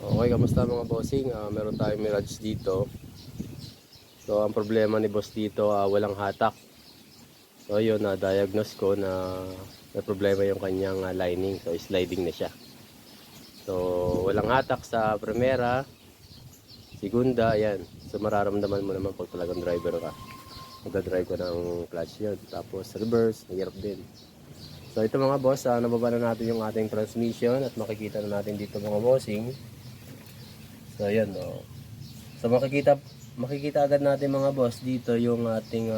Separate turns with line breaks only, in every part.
Okay, kamusta mga bossing? Meron tayong Mirage dito. So, ang problema ni boss dito, walang hatak. So, yun, na-diagnose ko na may problema yung kanyang lining. So, sliding na siya. So, walang hatak sa primera, segunda, yan. So, mararamdaman mo naman pag talagang driver ka. Magdadrive ko ng clutch yun. Tapos, reverse, mahirap din. So, ito mga boss, nababa na natin yung ating transmission at makikita na natin dito mga bossing. So, ayan, oh. So, makikita agad natin mga boss dito yung ating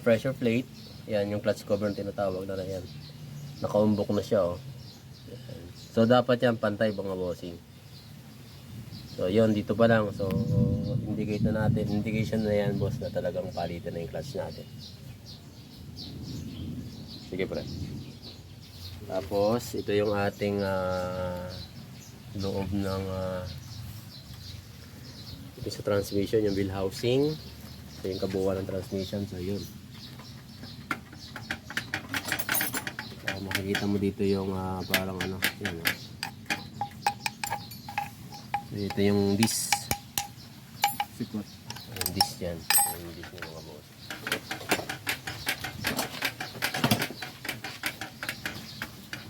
pressure plate. Yan, yung clutch cover na tinatawag na yan. Nakaumbok na siya, oh. Yan. So, dapat yan pantay mga bossing. So, yun, dito pa lang. So, indication na yan, boss, na talagang palitan na yung clutch natin. Sige, pre. Tapos, ito yung ating loob ng ito sa transmission, yung wheel housing. Ito yung kabuuan ng transmission. So, yun. Makikita mo dito yung parang ano, yan. Ito yung disc.
Sikot.
Yung disc yan. Yung disc yung mga boss.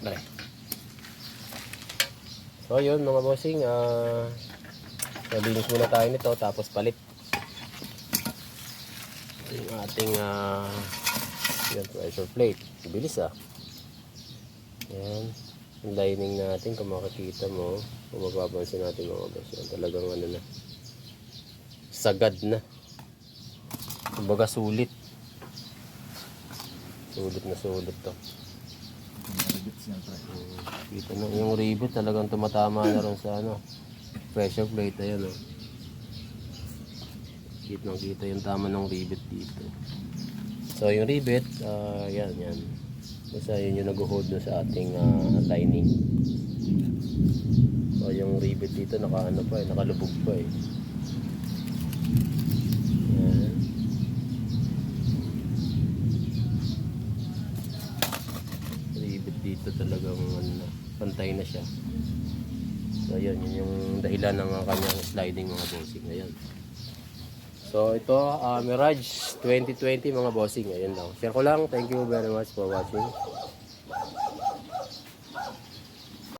Dali. So yun mga bossing, nalinis muna tayo nito tapos palit yung ating yan, pressure plate. Bilis yan, yung lining natin kung makikita mo, kung mapapansin natin mga boss, yan talagang ano na, sagad na, kumbaga sulit na sulit to. Kita na yung rivet talagang tumatama na rin sa ano, pressure plate. Ayan, oh. Kita yung tama ng rivet dito. So yung rivet, yan. Basta yun yung nag-hold na sa ating lining. So yung rivet dito nakaano pa nakalubog pa eh. Yan. Rivet dito talagang ano, pantay na siya. So yun yung dahilan ng kanyang sliding mga bossing. Ayan. So ito Mirage 2020 mga bossing. Ayan lang. Share ko lang. Thank you very much for watching.